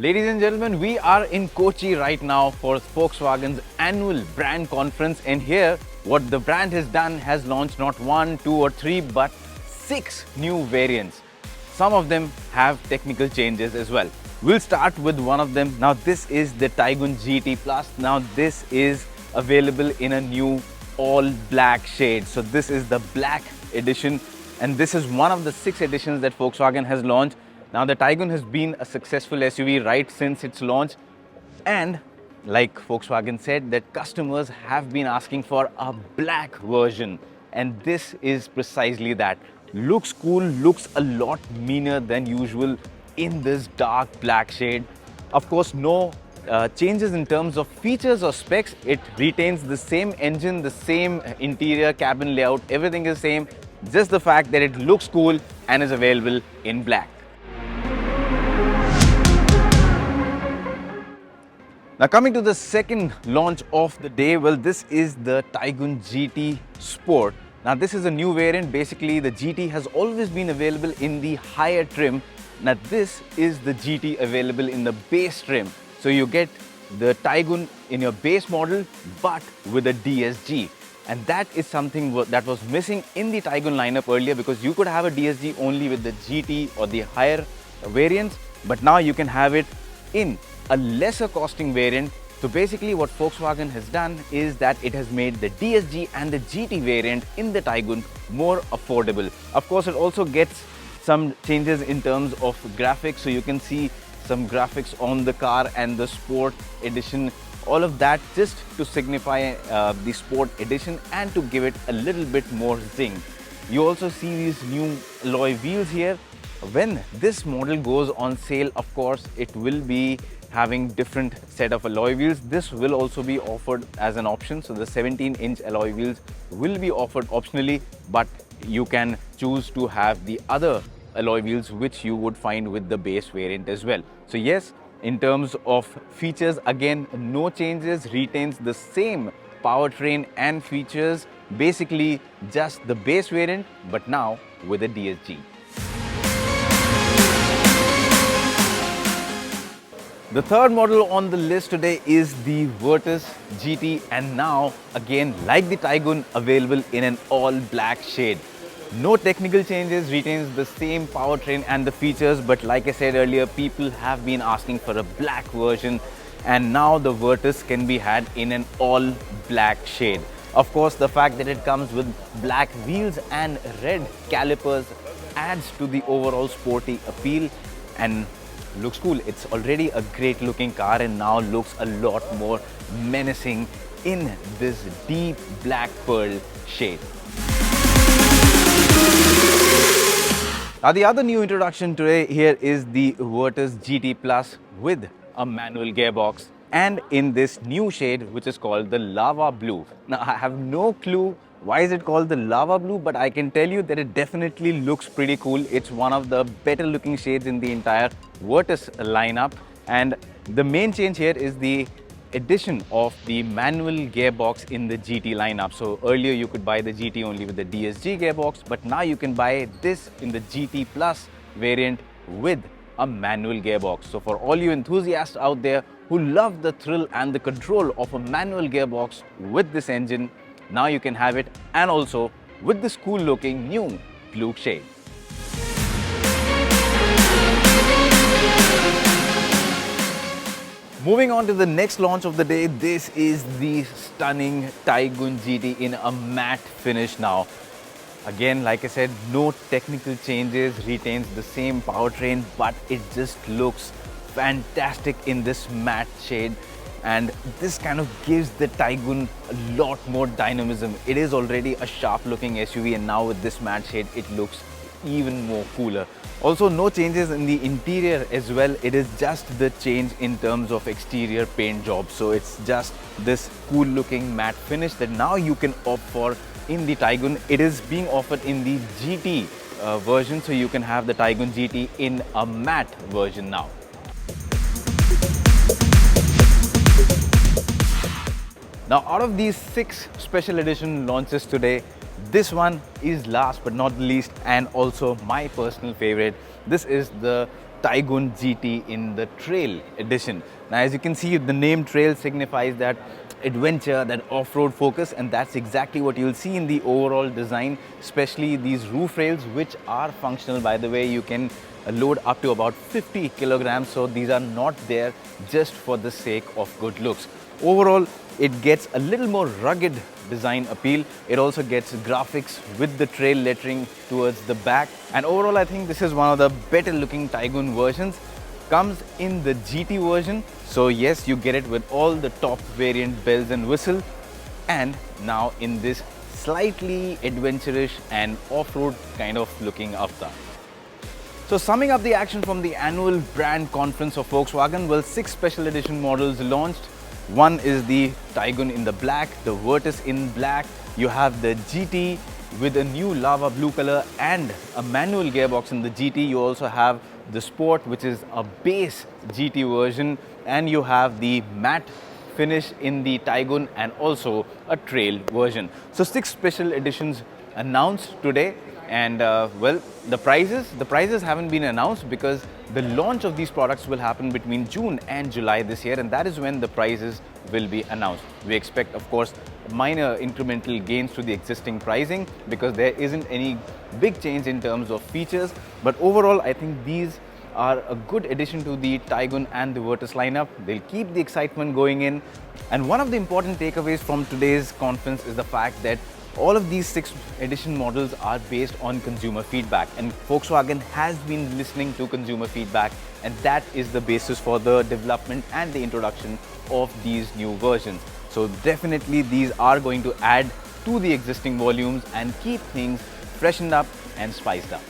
Ladies and gentlemen, we are in Kochi right now for Volkswagen's annual brand conference, and here what the brand has done has launched not 1, 2 or 3 but 6 new variants. Some of them have technical changes as well. We'll start with one of them. Now this is the Taigun GT Plus. Now this is available in a new all black shade. So this is the black edition, and this is one of the 6 editions that Volkswagen has launched. Now the Taigun has been a successful SUV right since its launch, and like Volkswagen said, that customers have been asking for a black version, and this is precisely that. Looks cool, looks a lot meaner than usual in this dark black shade. Of course, no changes in terms of features or specs. It retains the same engine, the same interior cabin layout, everything is same. Just the fact that it looks cool and is available in black. Now coming to the second launch of the day, well, this is the Taigun GT Sport. Now this is a new variant. Basically the GT has always been available in the higher trim. Now this is the GT available in the base trim. So you get the Taigun in your base model but with a DSG. And that is something that was missing in the Taigun lineup earlier, because you could have a DSG only with the GT or the higher variants, but now you can have it in a lesser costing variant. So basically what Volkswagen has done is that it has made the DSG and the GT variant in the Taigun more affordable. Of course, it also gets some changes in terms of graphics. So you can see some graphics on the car and the Sport edition. All of that just to signify the Sport edition and to give it a little bit more zing. You also see these new alloy wheels here. When this model goes on sale, of course, it will be having different set of alloy wheels. This will also be offered as an option. So the 17-inch alloy wheels will be offered optionally, but you can choose to have the other alloy wheels which you would find with the base variant as well. So yes, in terms of features, again, no changes, retains the same powertrain and features, basically just the base variant, but now with a DSG. The third model on the list today is the Virtus GT, and now again, like the Taigun, available in an all black shade. No technical changes, retains the same powertrain and the features, but like I said earlier, people have been asking for a black version, and now the Virtus can be had in an all black shade. Of course, the fact that it comes with black wheels and red calipers adds to the overall sporty appeal and looks cool. It's already a great looking car and now looks a lot more menacing in this deep black pearl shade. Now the other new introduction today here is the Virtus GT Plus with a manual gearbox, and in this new shade which is called the Lava Blue. Now I have no clue why is it called the Lava Blue, but I can tell you that it definitely looks pretty cool. It's one of the better looking shades in the entire Virtus lineup, and the main change here is the addition of the manual gearbox in the GT lineup. So earlier you could buy the GT only with the DSG gearbox, but now you can buy this in the GT Plus variant with a manual gearbox. So for all you enthusiasts out there who love the thrill and the control of a manual gearbox with this engine, now you can have it, and also with this cool looking new blue shade. Moving on to the next launch of the day, this is the stunning Taigun GT in a matte finish now. Again, like I said, no technical changes, retains the same powertrain, but it just looks fantastic in this matte shade. And this kind of gives the Taigun a lot more dynamism. It is already a sharp looking SUV, and now with this matte shade, it looks even more cooler. Also, no changes in the interior as well. It is just the change in terms of exterior paint job. So it's just this cool looking matte finish that now you can opt for in the Taigun. It is being offered in the GT version, so you can have the Taigun GT in a matte version now. Now, out of these 6 special edition launches today, this one is last but not least, and also my personal favorite. This is the Taigun GT in the Trail edition. Now, as you can see, the name Trail signifies that adventure, that off-road focus, and that's exactly what you'll see in the overall design, especially these roof rails, which are functional. By the way, you can load up to about 50 kilograms, so these are not there just for the sake of good looks. Overall, it gets a little more rugged design appeal. It also gets graphics with the Trail lettering towards the back, and overall I think this is one of the better looking Taigun versions. Comes in the GT version, so yes, you get it with all the top variant bells and whistle, and now in this slightly adventurous and off-road kind of looking avatar. So summing up the action from the annual brand conference of Volkswagen, well, 6 special edition models launched. One is the Taigun in the black, the Virtus in black, you have the GT with a new lava blue color and a manual gearbox in the GT. You also have the Sport, which is a base GT version, and you have the matte finish in the Taigun and also a Trail version. So 6 special editions announced today, and well, the prices haven't been announced because the launch of these products will happen between June and July this year, and that is when the prices will be announced. We expect, of course, minor incremental gains to the existing pricing because there isn't any big change in terms of features, but overall I think these are a good addition to the Taigun and the Virtus lineup. They'll keep the excitement going in, and one of the important takeaways from today's conference is the fact that all of these 6 edition models are based on consumer feedback, and Volkswagen has been listening to consumer feedback, and that is the basis for the development and the introduction of these new versions. So definitely these are going to add to the existing volumes and keep things freshened up and spiced up.